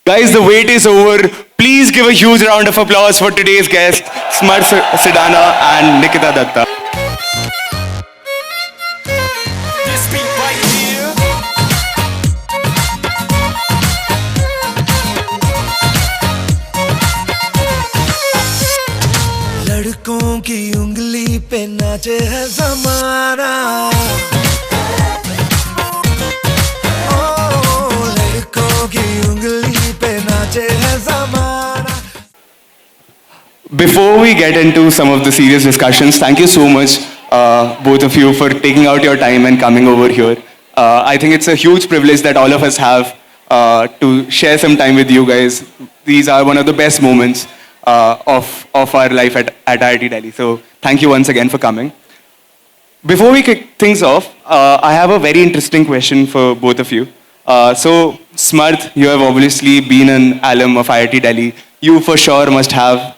Guys, the wait is over. Please give a huge round of applause for today's guests, Smart Sidana and Nikita Datta. This beat right here. लड़कों की उंगली पे नाचे है जमाना ओ लड़कों की उंगली पे नाचे है जमाना Before we get into some of the serious discussions, thank you so much, both of you, for taking out your time and coming over here. I think it's a huge privilege that all of us have to share some time with you guys. These are one of the best moments of our life at IIT Delhi. So thank you once again for coming. Before we kick things off, I have a very interesting question for both of you. So, Smarth, you have obviously been an alum of IIT Delhi. You for sure must have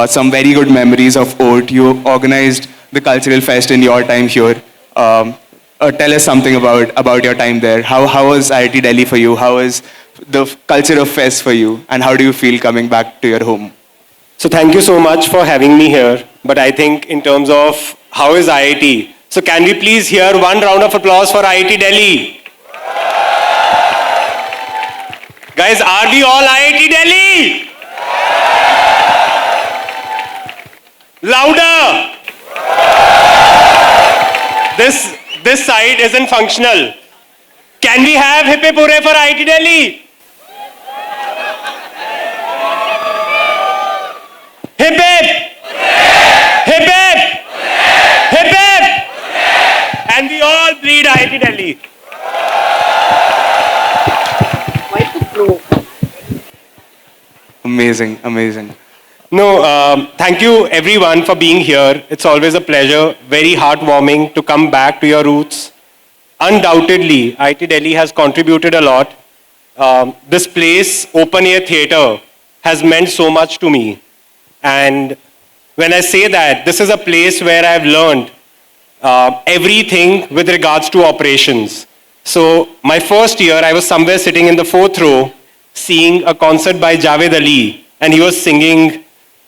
some very good memories of OAT. You organized the cultural fest in your time here. Tell us something about your time there. How was IIT Delhi for you? How was the culture of fest for you? And how do you feel coming back to your home? So thank you so much for having me here. But I think in terms of how is IIT, so can we please hear one round of applause for IIT Delhi? Guys, are we all IIT Delhi? Louder! This side isn't functional. Can we have hip hip hooray for IIT Delhi? Hip hip! Hip hip! Hip hip! And we all bleed IIT Delhi. Amazing, amazing. No, thank you everyone for being here. It's always a pleasure, very heartwarming to come back to your roots. Undoubtedly, IIT Delhi has contributed a lot. This place, Open Air Theatre, has meant so much to me. And when I say that, this is a place where I've learned everything with regards to operations. So my first year, I was somewhere sitting in the fourth row, seeing a concert by Javed Ali, and he was singing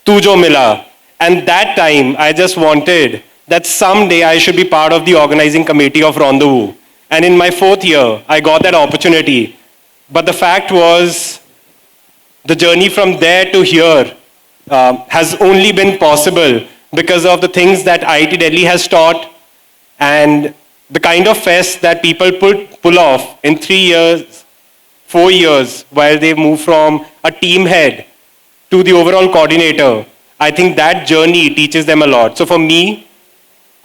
Tu Jo Mila. And that time, I just wanted that someday I should be part of the organizing committee of Rendezvous. And in my fourth year, I got that opportunity. But the fact was, the journey from there to here has only been possible because of the things that IIT Delhi has taught and the kind of fest that people pull off in 3 years, 4 years, while they move from a team head to the overall coordinator. I think that journey teaches them a lot. So for me,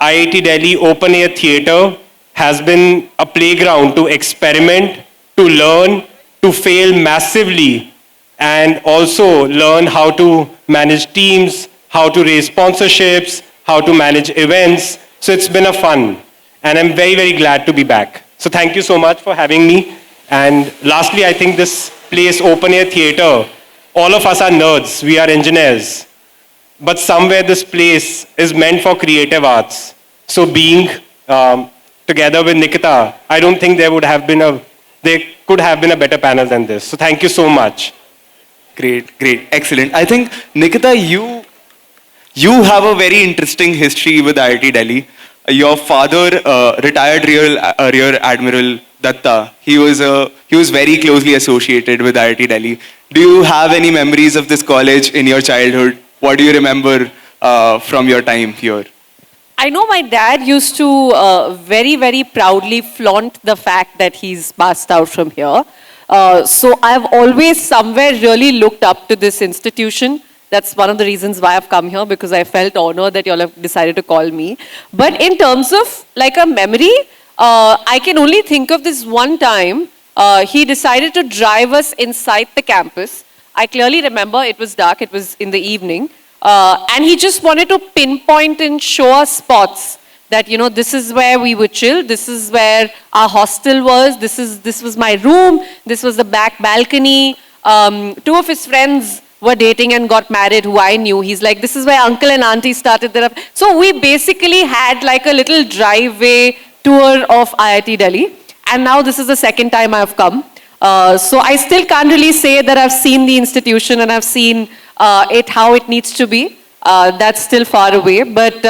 IIT Delhi Open Air Theatre has been a playground to experiment, to learn, to fail massively, and also learn how to manage teams, how to raise sponsorships, how to manage events. So it's been a fun. And I'm very, very glad to be back. So thank you so much for having me. And lastly, I think this place, Open Air Theatre, all of us are nerds, we are engineers. But somewhere this place is meant for creative arts. So being together with Nikita, I don't think there could have been a better panel than this. So thank you so much. Great, great, excellent. I think, Nikita, you have a very interesting history with IIT Delhi. Your father, retired Rear Admiral Datta, he was very closely associated with IIT Delhi. Do you have any memories of this college in your childhood? What do you remember from your time here? I know my dad used to very, very proudly flaunt the fact that he's passed out from here. So I've always somewhere really looked up to this institution. That's one of the reasons why I've come here, because I felt honored that you all have decided to call me. But in terms of like a memory, I can only think of this one time. He decided to drive us inside the campus. I clearly remember it was dark, it was in the evening. And he just wanted to pinpoint and show us spots that, you know, this is where we would chill, this is where our hostel was, this was my room, this was the back balcony. Two of his friends were dating and got married who I knew. He's like, this is where uncle and auntie started their... So we basically had like a little driveway tour of IIT Delhi. And now this is the second time I've come. So I still can't really say that I've seen the institution and I've seen it how it needs to be. That's still far away, but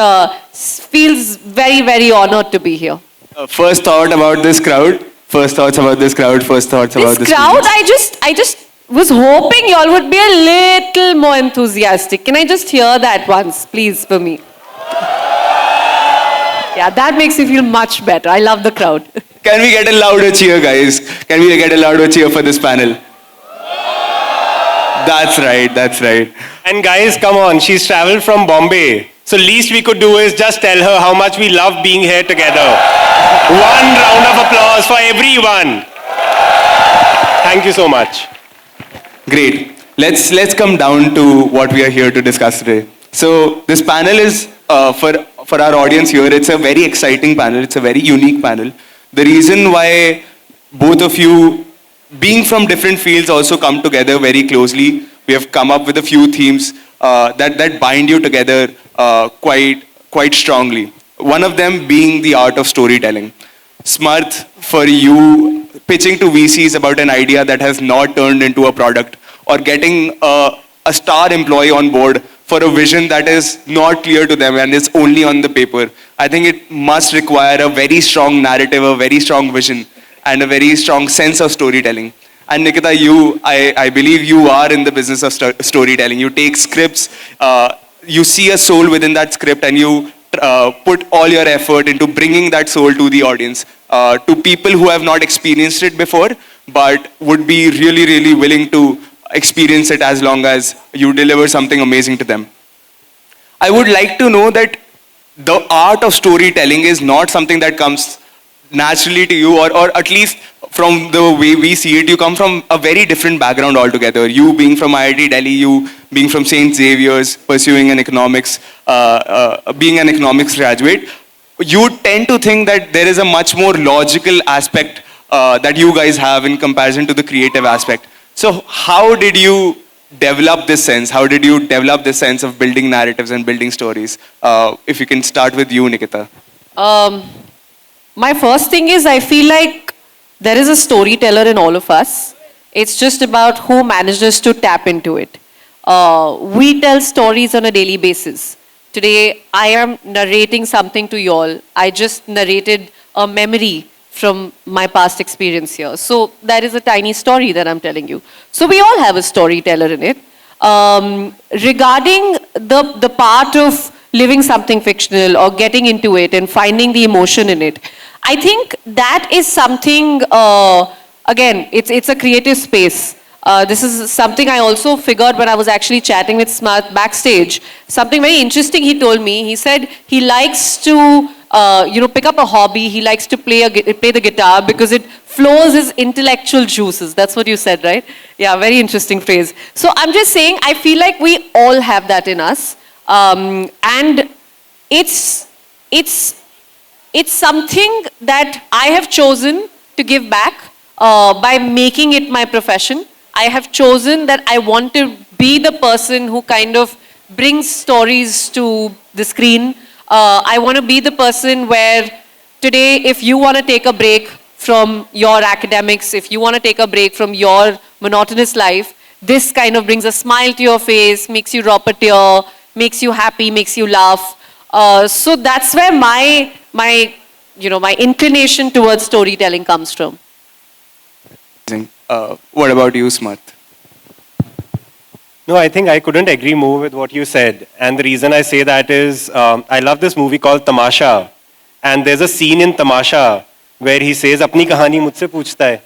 feels very, very honored to be here. First thought about this crowd. First thoughts about this crowd. First thoughts about This this crowd, audience. I just was hoping y'all would be a little more enthusiastic. Can I just hear that once, please, for me? Yeah, that makes me feel much better. I love the crowd. Can we get a louder cheer, guys? Can we get a louder cheer for this panel? That's right, that's right. And guys, come on, she's traveled from Bombay. So least we could do is just tell her how much we love being here together. One round of applause for everyone. Thank you so much. Great. Let's come down to what we are here to discuss today. So this panel is for our audience here. It's a very exciting panel. It's a very unique panel. The reason why both of you, being from different fields, also come together very closely. We have come up with a few themes that bind you together quite strongly. One of them being the art of storytelling. Smarth, for you, pitching to VCs about an idea that has not turned into a product, or getting a star employee on board for a vision that is not clear to them and is only on the paper. I think it must require a very strong narrative, a very strong vision, and a very strong sense of storytelling. And Nikita, I believe you are in the business of storytelling. You take scripts, you see a soul within that script, and you put all your effort into bringing that soul to the audience, to people who have not experienced it before, but would be really, really willing to experience it as long as you deliver something amazing to them. I would like to know that the art of storytelling is not something that comes naturally to you, or at least from the way we see it, you come from a very different background altogether. You being from IIT Delhi, you being from St. Xavier's, pursuing an economics, being an economics graduate, you tend to think that there is a much more logical aspect that you guys have in comparison to the creative aspect. So how did you develop this sense? How did you develop this sense of building narratives and building stories? If you can start with you, Nikita. My first thing is I feel like there is a storyteller in all of us. It's just about who manages to tap into it. We tell stories on a daily basis. Today, I am narrating something to y'all. I just narrated a memory from my past experience here. So that is a tiny story that I'm telling you. So we all have a storyteller in it. Regarding the part of living something fictional or getting into it and finding the emotion in it, I think that is something, again, it's a creative space. This is something I also figured when I was actually chatting with Smarth backstage. Something very interesting he told me. He said he likes to pick up a hobby. He likes to play the guitar because it flows his intellectual juices. That's what you said, right? Yeah, very interesting phrase. So I'm just saying, I feel like we all have that in us. And it's something that I have chosen to give back by making it my profession. I have chosen that I want to be the person who kind of brings stories to the screen. I want to be the person where today, if you want to take a break from your academics, if you want to take a break from your monotonous life, this kind of brings a smile to your face, makes you drop a tear, makes you happy, makes you laugh. So that's where my inclination towards storytelling comes from. What about you, Smarth? No, I think I couldn't agree more with what you said. And the reason I say that is, I love this movie called Tamasha. And there's a scene in Tamasha where he says, "Apni kahani mujhse पूछता है."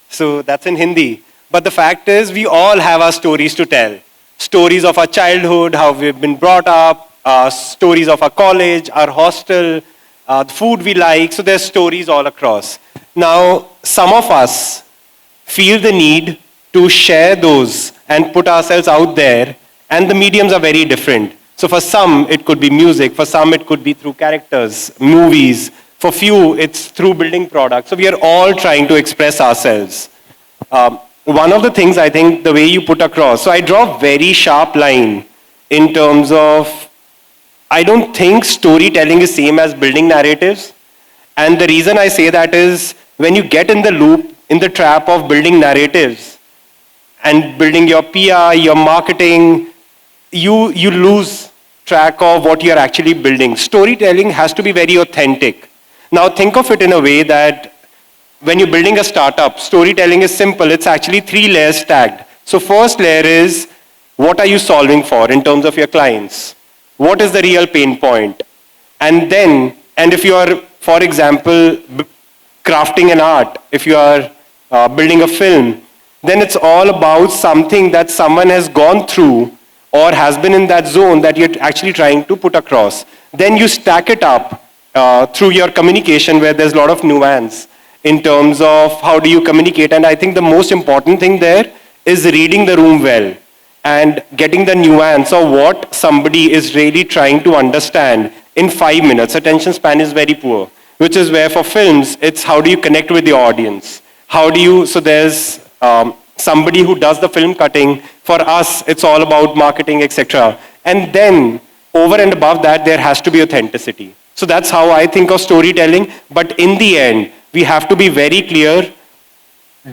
So that's in Hindi. But the fact is, we all have our stories to tell. Stories of our childhood, how we've been brought up, stories of our college, our hostel, the food we like. So there's stories all across. Now, some of us feel the need to share those and put ourselves out there, and the mediums are very different. So for some, it could be music. For some, it could be through characters, movies. For few, it's through building products. So we are all trying to express ourselves. One of the things I think the way you put across, so I draw a very sharp line in terms of, I don't think storytelling is same as building narratives. And the reason I say that is, when you get in the loop, in the trap of building narratives and building your PR, your marketing, you lose track of what you're actually building. Storytelling has to be very authentic. Now think of it in a way that when you're building a startup, storytelling is simple. It's actually 3 layers stacked. So first layer is, what are you solving for in terms of your clients? What is the real pain point? And then, and if you are, for example, crafting an art, if you are building a film, then it's all about something that someone has gone through or has been in that zone that you're actually trying to put across. Then you stack it up through your communication where there's a lot of nuance in terms of how do you communicate. And I think the most important thing there is reading the room well and getting the nuance of what somebody is really trying to understand in 5 minutes. Attention span is very poor, which is where for films, it's how do you connect with the audience? How do you, so there's somebody who does the film cutting. For us, it's all about marketing, etc. And then, over and above that, there has to be authenticity. So that's how I think of storytelling. But in the end, we have to be very clear.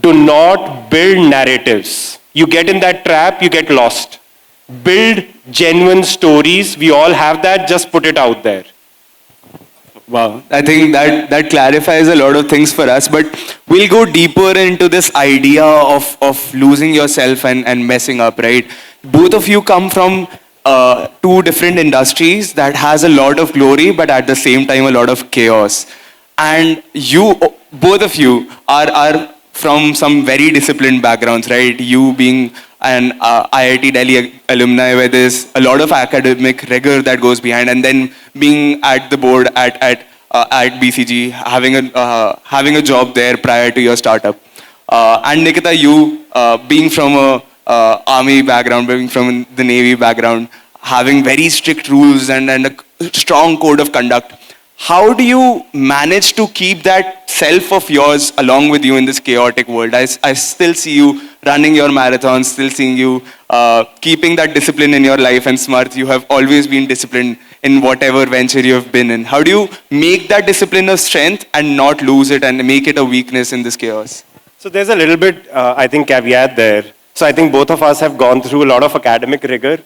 Do not build narratives. You get in that trap, you get lost. Build genuine stories. We all have that. Just put it out there. Wow, I think that clarifies a lot of things for us, but we'll go deeper into this idea of losing yourself and messing up, right? Both of you come from 2 different industries that has a lot of glory, but at the same time, a lot of chaos. And you, both of you are from some very disciplined backgrounds, right? You being an IIT Delhi alumni where there's a lot of academic rigor that goes behind, and then being at the board at BCG, having a job there prior to your startup. And Nikita, you being from a army background, being from the Navy background, having very strict rules and a strong code of conduct. How do you manage to keep that self of yours along with you in this chaotic world? I still see you running your marathons, still seeing you keeping that discipline in your life. And Smarth, you have always been disciplined in whatever venture you have been in. How do you make that discipline a strength and not lose it and make it a weakness in this chaos? So there's a little bit, I think, caveat there. So I think both of us have gone through a lot of academic rigor.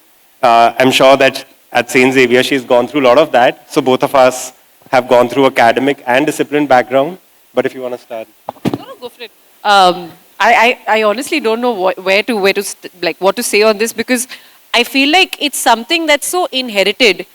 I'm sure that at St. Xavier, she's gone through a lot of that. So both of us have gone through academic and discipline background. But if you want to start. No, go for it. I honestly don't know what to say on this, because I feel like it's something that's so inherited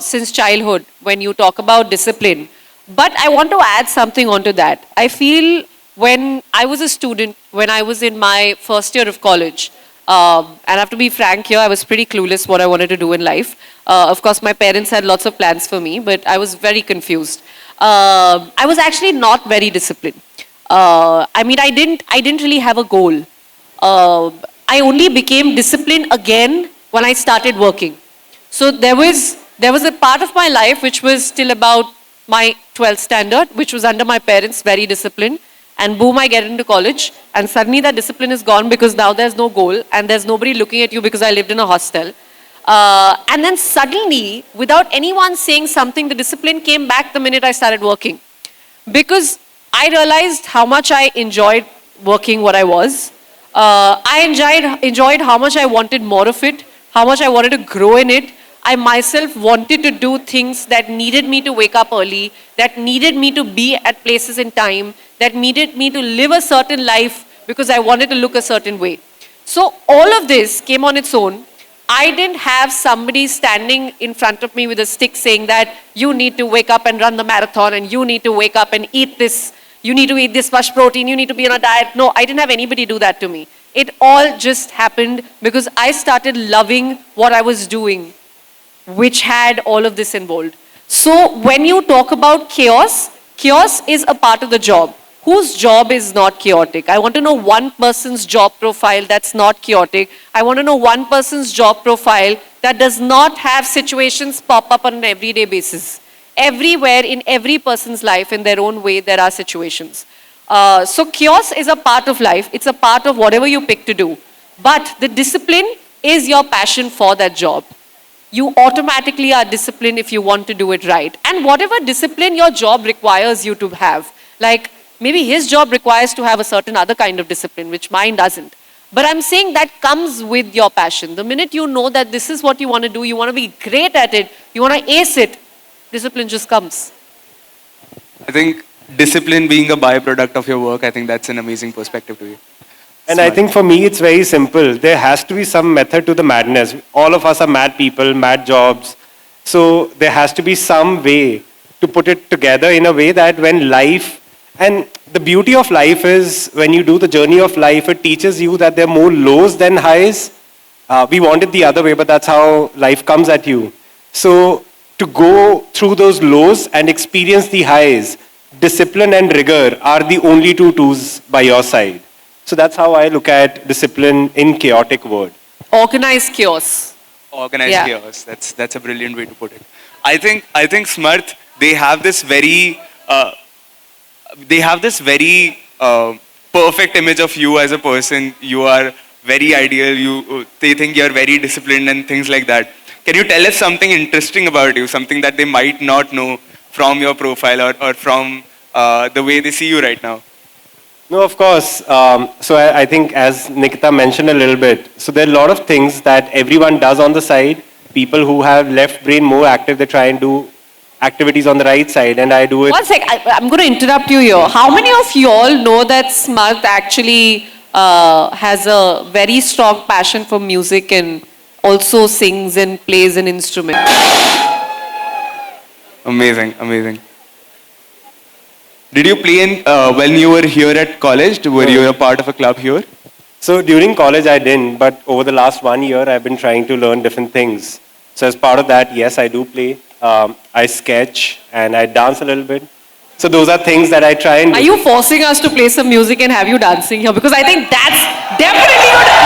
since childhood when you talk about discipline. But I want to add something onto that. I feel when I was a student, when I was in my first year of college, and I have to be frank here, I was pretty clueless what I wanted to do in life. Of course, my parents had lots of plans for me, but I was very confused. I was actually not very disciplined. I didn't really have a goal. I only became disciplined again when I started working. So there was a part of my life which was still about my 12th standard, which was under my parents, very disciplined. And boom, I get into college, and suddenly that discipline is gone because now there's no goal and there's nobody looking at you because I lived in a hostel. And then suddenly, without anyone saying something, the discipline came back the minute I started working. Because I realized how much I enjoyed working what I was. I enjoyed how much I wanted more of it, how much I wanted to grow in it. I myself wanted to do things that needed me to wake up early, that needed me to be at places in time, that needed me to live a certain life because I wanted to look a certain way. So all of this came on its own. I didn't have somebody standing in front of me with a stick saying that you need to wake up and run the marathon and you need to wake up and eat this, you need to eat this much protein, you need to be on a diet. No, I didn't have anybody do that to me. It all just happened because I started loving what I was doing, which had all of this involved. So when you talk about chaos, chaos is a part of the job. Whose job is not chaotic? I want to know one person's job profile that's not chaotic. I want to know one person's job profile that does not have situations pop up on an everyday basis. Everywhere in every person's life in their own way, there are situations. So chaos is a part of life. It's a part of whatever you pick to do. But the discipline is your passion for that job. You automatically are disciplined if you want to do it right. And whatever discipline your job requires you to have, like Maybe his job requires to have a certain other kind of discipline, which mine doesn't. But I'm saying that comes with your passion. The minute you know that this is what you want to do, you want to be great at it, you want to ace it, discipline just comes. I think discipline being a byproduct of your work, I think that's an amazing perspective to you. And I think for me, it's very simple. There has to be some method to the madness. All of us are mad people, mad jobs. So there has to be some way to put it together in a way that when life, and the beauty of life is when you do the journey of life, it teaches you that there are more lows than highs. We want it the other way, but that's how life comes at you. So to go through those lows and experience the highs, discipline and rigor are the only two tools by your side. So that's how I look at discipline in chaotic world. Organized chaos. Organized Yeah. chaos. That's a brilliant way to put it. I think Smarth, they have this very perfect image of you as a person. You are very ideal. They think you're very disciplined and things like that. Can you tell us something interesting about you, something that they might not know from your profile or from the way they see you right now? No, of course. So I think as Nikita mentioned a little bit, so there are a lot of things that everyone does on the side. People who have left brain more active, they try and do activities on the right side, and I do it. One sec, I'm going to interrupt you here. How many of you all know that Smarth actually has a very strong passion for music and also sings and plays an instrument? Amazing, amazing. Did you play when you were here at college? Were you a part of a club here? So during college I didn't, but over the last 1 year I've been trying to learn different things. So as part of that, yes, I do play. I sketch and I dance a little bit. So those are things that I try and do. Are you forcing us to play some music and have you dancing here? Because I think that's definitely going to...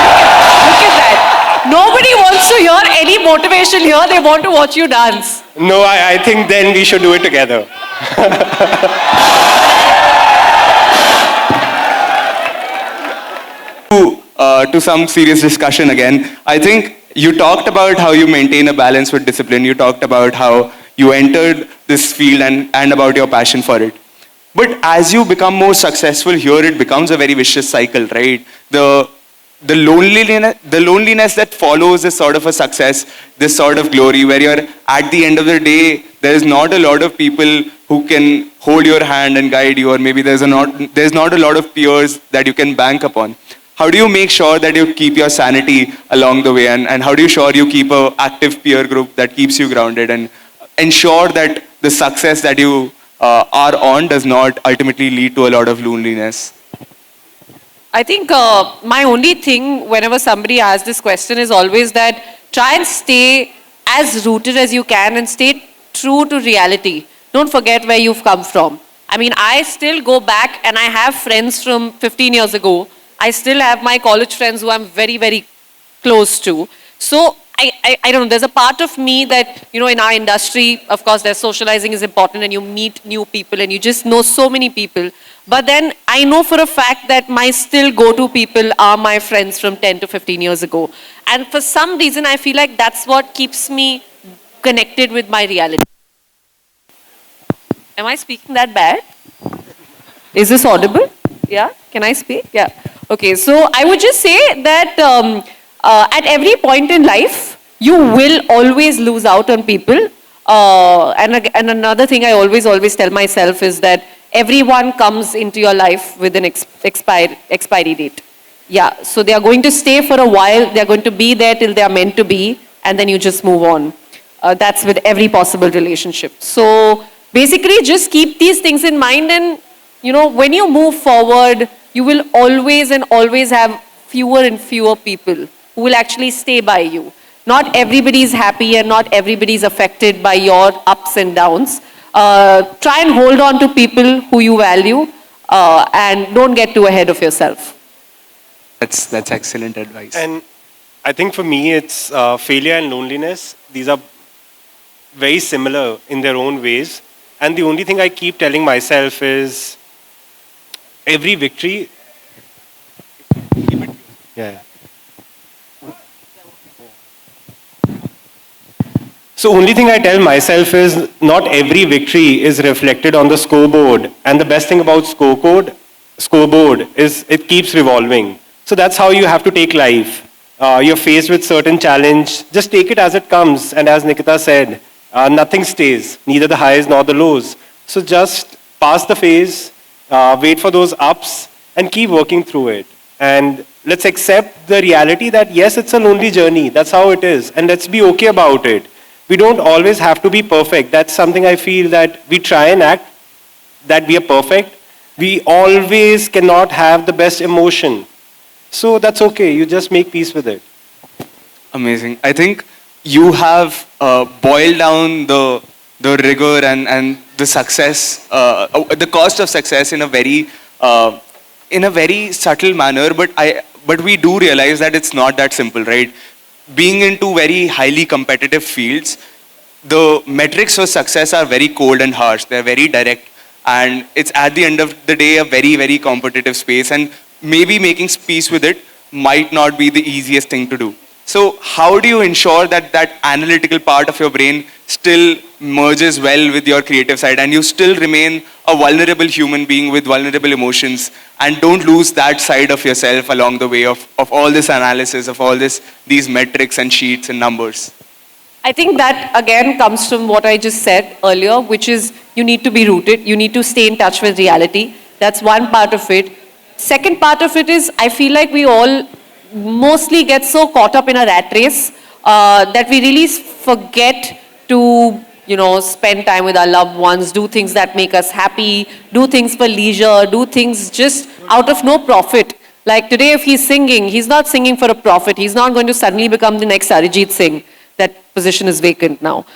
Look at that. Nobody wants to hear any motivation here. They want to watch you dance. No, I think then we should do it together. To some serious discussion again. I think you talked about how you maintain a balance with discipline. You talked about how you entered this field and about your passion for it. But as you become more successful here, it becomes a very vicious cycle, right? The loneliness that follows this sort of a success, this sort of glory, where you're at the end of the day, there is not a lot of people who can hold your hand and guide you, or maybe there's not a lot of peers that you can bank upon. How do you make sure that you keep your sanity along the way, and how do you ensure you keep an active peer group that keeps you grounded and ensure that the success that you are on does not ultimately lead to a lot of loneliness? I think my only thing whenever somebody asks this question is always that try and stay as rooted as you can and stay true to reality. Don't forget where you've come from. I mean, I still go back and I have friends from 15 years ago. I still have my college friends who I'm very, very close to. So I don't know, there's a part of me that, you know, in our industry, of course, there's socializing is important and you meet new people and you just know so many people. But then I know for a fact that my still go-to people are my friends from 10 to 15 years ago. And for some reason, I feel like that's what keeps me connected with my reality. Am I speaking that bad? Is this audible? Yeah? Can I speak? Yeah. Okay, so I would just say that at every point in life, you will always lose out on people. And another thing I always tell myself is that everyone comes into your life with an expiry date. Yeah, so they are going to stay for a while, they are going to be there till they are meant to be, and then you just move on. That's with every possible relationship. So basically just keep these things in mind, and you know, when you move forward, you will always have fewer and fewer people who will actually stay by you. Not everybody is happy and not everybody is affected by your ups and downs. Try and hold on to people who you value and don't get too ahead of yourself. That's excellent advice. And I think for me, it's failure and loneliness. These are very similar in their own ways. And the only thing I keep telling myself is every victory. Yeah. So only thing I tell myself is not every victory is reflected on the scoreboard. And the best thing about scoreboard is it keeps revolving. So that's how you have to take life. You're faced with certain challenge, just take it as it comes. And as Nikita said, nothing stays, neither the highs nor the lows. So just pass the phase, wait for those ups, and keep working through it. And let's accept the reality that yes, it's a lonely journey. That's how it is. And let's be okay about it. We don't always have to be perfect. That's something I feel that we try and act that we are perfect. We always cannot have the best emotion. So that's okay. You just make peace with it. Amazing. I think you have boiled down the rigor and the success, the cost of success in a very subtle manner. But we do realize that it's not that simple, right? Being into very highly competitive fields, the metrics for success are very cold and harsh. They're very direct, and it's at the end of the day a very, very competitive space. And maybe making peace with it might not be the easiest thing to do. So how do you ensure that that analytical part of your brain still merges well with your creative side and you still remain a vulnerable human being with vulnerable emotions and don't lose that side of yourself along the way of all this analysis, of all these metrics and sheets and numbers? I think that again comes from what I just said earlier, which is you need to be rooted. You need to stay in touch with reality. That's one part of it. Second part of it is I feel like we all mostly get so caught up in a rat race that we really forget to, spend time with our loved ones, do things that make us happy, do things for leisure, do things just out of no profit. Like today, if he's singing, he's not singing for a profit. He's not going to suddenly become the next Arijit Singh. That position is vacant now.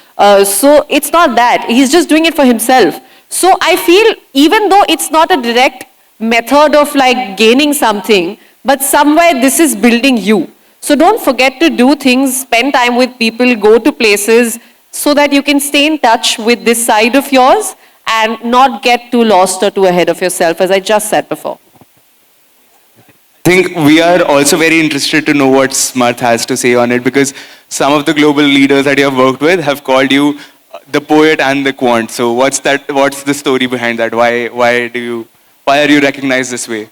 So it's not that. He's just doing it for himself. So I feel even though it's not a direct method of like gaining something, but somewhere this is building you. So don't forget to do things, spend time with people, go to places so that you can stay in touch with this side of yours and not get too lost or too ahead of yourself, as I just said before. I think we are also very interested to know what Smarth has to say on it because some of the global leaders that you have worked with have called you the poet and the quant. So what's the story behind that? Why are you recognized this way?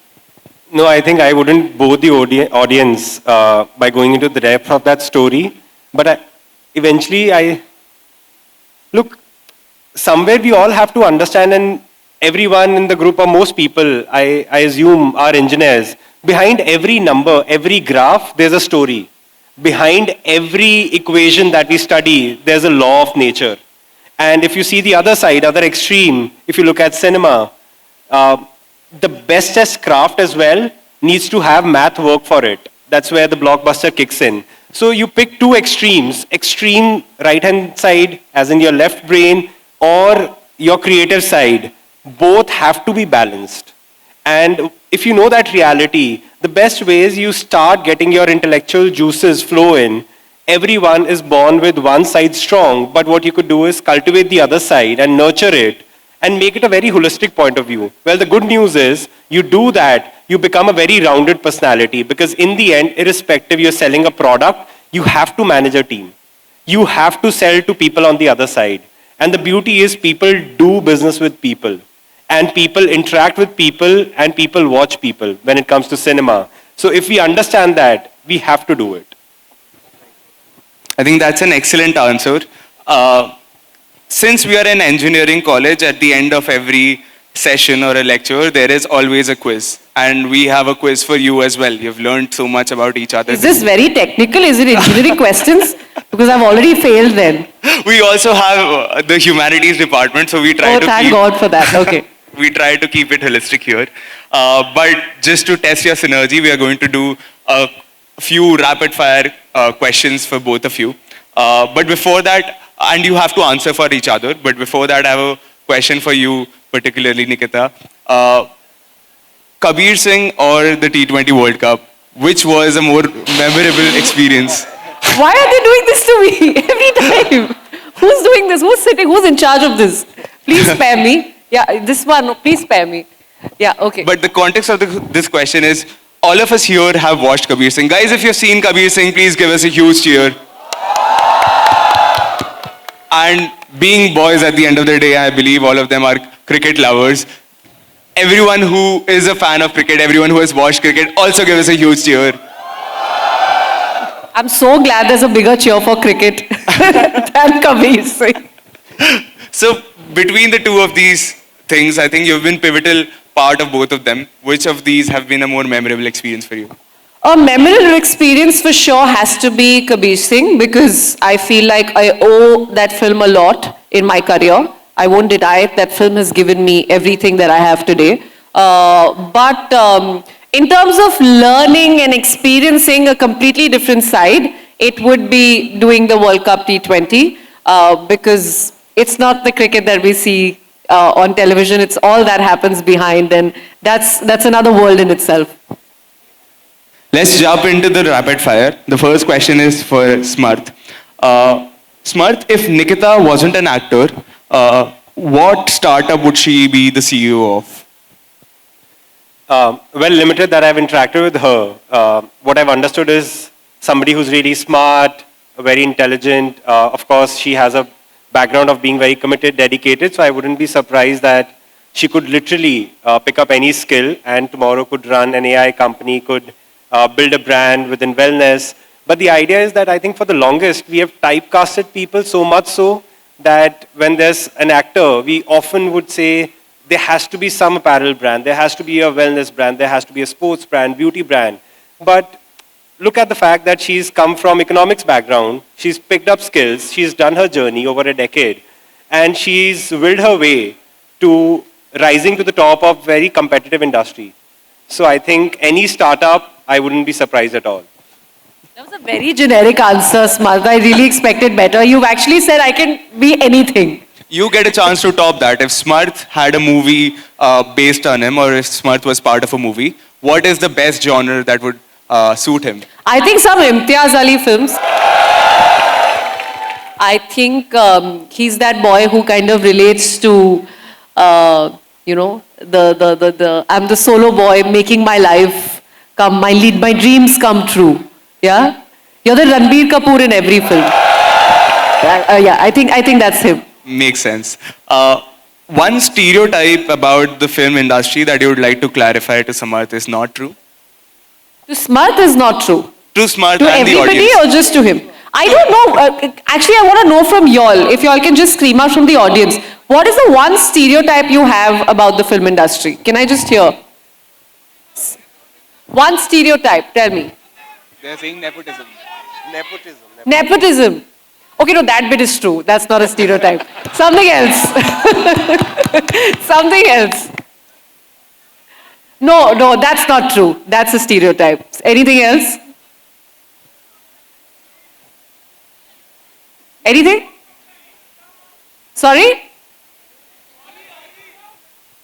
No, I think I wouldn't bore the audience by going into the depth of that story. But eventually, look, somewhere we all have to understand, and everyone in the group, or most people, I assume, are engineers. Behind every number, every graph, there's a story. Behind every equation that we study, there's a law of nature. And if you see the other side, other extreme, if you look at cinema, the bestest craft as well needs to have math work for it. That's where the blockbuster kicks in. So you pick two extremes, extreme right-hand side, as in your left brain, or your creative side. Both have to be balanced. And if you know that reality, the best way is you start getting your intellectual juices flow in. Everyone is born with one side strong, but what you could do is cultivate the other side and nurture it and make it a very holistic point of view. Well, the good news is you do that, you become a very rounded personality because in the end, irrespective you're selling a product, you have to manage a team. You have to sell to people on the other side. And the beauty is people do business with people. And people interact with people and people watch people when it comes to cinema. So if we understand that, we have to do it. I think that's an excellent answer. Since we are in engineering college, at the end of every session or a lecture, there is always a quiz. And we have a quiz for you as well. You've learned so much about each other. Is this very technical? Is it engineering questions? Because I've already failed then. We also have the humanities department, so we try Oh, thank God for that. Okay. We try to keep it holistic here. But just to test your synergy, we are going to do a few rapid fire questions for both of you. But before that, and you have to answer for each other, but before that, I have a question for you, particularly Nikita. Kabir Singh or the T20 World Cup, which was a more memorable experience? Why are they doing this to me every time? Who's doing this? Who's sitting? Who's in charge of this? Please spare me. Yeah, this one, please spare me. Yeah, okay. But the context of this question is, all of us here have watched Kabir Singh. Guys, if you've seen Kabir Singh, please give us a huge cheer. And being boys at the end of the day, I believe all of them are cricket lovers. Everyone who is a fan of cricket, everyone who has watched cricket, also give us a huge cheer. I'm so glad there's a bigger cheer for cricket than Kabir Singh. So between the two of these things, I think you've been pivotal part of both of them. Which of these have been a more memorable experience for you? A memorable experience for sure has to be Kabir Singh because I feel like I owe that film a lot in my career. I won't deny it, that film has given me everything that I have today. But in terms of learning and experiencing a completely different side, it would be doing the World Cup T20 because it's not the cricket that we see on television, it's all that happens behind, and that's another world in itself. Let's jump into the rapid fire. The first question is for Smarth. Smarth, if Nikita wasn't an actor, what startup would she be the CEO of? Well, limited that I've interacted with her, what I've understood is somebody who's really smart, very intelligent. Of course, she has a background of being very committed, dedicated, so I wouldn't be surprised that she could literally pick up any skill and tomorrow could run an AI company, could build a brand within wellness. But the idea is that I think for the longest, we have typecasted people so much so that when there's an actor, we often would say there has to be some apparel brand, there has to be a wellness brand, there has to be a sports brand, beauty brand. But look at the fact that she's come from economics background, she's picked up skills, she's done her journey over a decade, and she's willed her way to rising to the top of very competitive industry. So I think any startup, I wouldn't be surprised at all. That was a very generic answer, Smarth. I really expected better. You've actually said I can be anything. You get a chance to top that. If Smarth had a movie based on him, or if Smarth was part of a movie, what is the best genre that would suit him? I think some Imtiaz Ali films. I think he's that boy who kind of relates to, you know, I'm the solo boy making my life come, my dreams come true. Yeah? You're the Ranbir Kapoor in every film. Yeah, I think that's him. Makes sense. One stereotype about the film industry that you would like to clarify to Samarth is not true? To Smarth is not true. To Smarth To and the everybody audience. or just to him? I don't know. Actually, I want to know from y'all, if y'all can just scream out from the audience. What is the one stereotype you have about the film industry? Can I just hear? One stereotype, tell me. They're saying nepotism. Nepotism. Okay, no, that bit is true. That's not a stereotype. Something else. Something else. No, that's not true. That's a stereotype. Anything else? Anything? Sorry?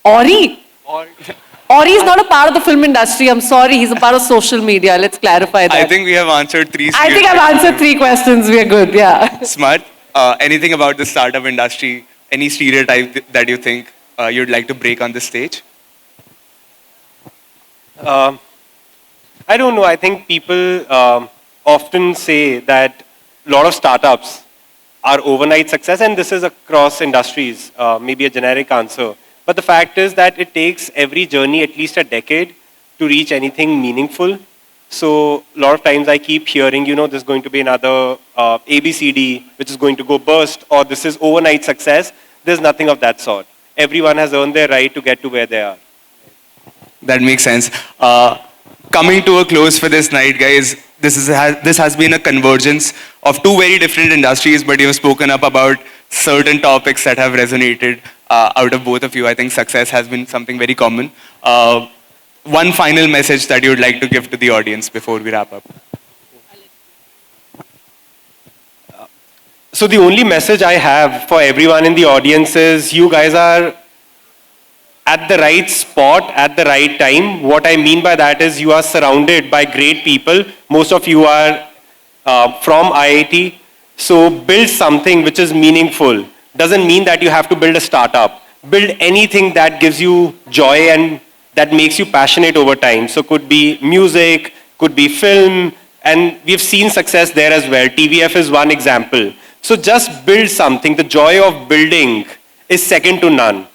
Ori? Ori is not a part of the film industry. I'm sorry. He's a part of social media. Let's clarify that. I think we have answered three I think I've answered 3 questions. We're good. Yeah. Smarth, anything about the startup industry, any stereotype that you think you'd like to break on this stage? I don't know. I think people often say that a lot of startups are overnight success, and this is across industries, maybe a generic answer. But the fact is that it takes every journey at least a decade to reach anything meaningful. So a lot of times I keep hearing, you know, there's going to be another ABCD, which is going to go burst, or this is overnight success. There's nothing of that sort. Everyone has earned their right to get to where they are. That makes sense. Coming to a close for this night, guys, this has been a convergence of 2 very different industries, but you've spoken up about certain topics that have resonated out of both of you. I think success has been something very common. One final message that you would like to give to the audience before we wrap up. So the only message I have for everyone in the audience is you guys are at the right spot at the right time. What I mean by that is you are surrounded by great people. Most of you are from IIT. So build something which is meaningful. Doesn't mean that you have to build a startup. Build anything that gives you joy and that makes you passionate over time. So could be music, could be film, and we've seen success there as well. TVF is one example. So just build something. The joy of building is second to none.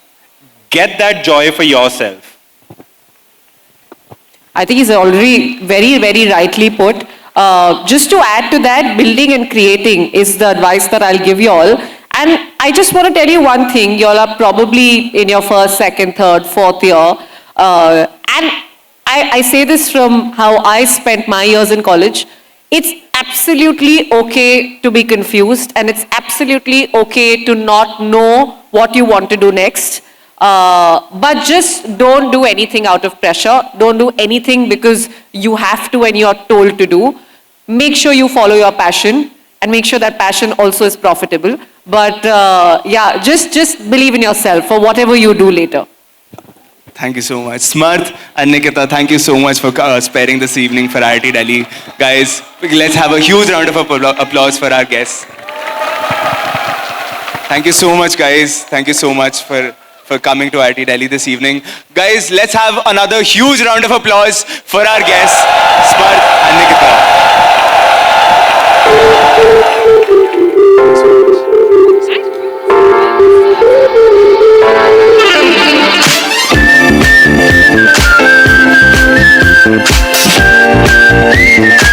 Get that joy for yourself. I think he's already very, very rightly put. Just to add to that, building and creating is the advice that I'll give you all. And I just want to tell you one thing. You all are probably in your first, second, third, fourth year. And I say this from how I spent my years in college. It's absolutely okay to be confused, and it's absolutely okay to not know what you want to do next. But just don't do anything out of pressure. Don't do anything because you have to and you're told to do. Make sure you follow your passion and make sure that passion also is profitable. But yeah, just believe in yourself for whatever you do later. Thank you so much. Smarth and Nikita, thank you so much for sparing this evening for IIT Delhi. Guys, let's have a huge round of applause for our guests. Thank you so much, guys. Thank you so much for coming to IIT Delhi this evening. Guys, let's have another huge round of applause for our guests, Smarth and Nikita. Thank you.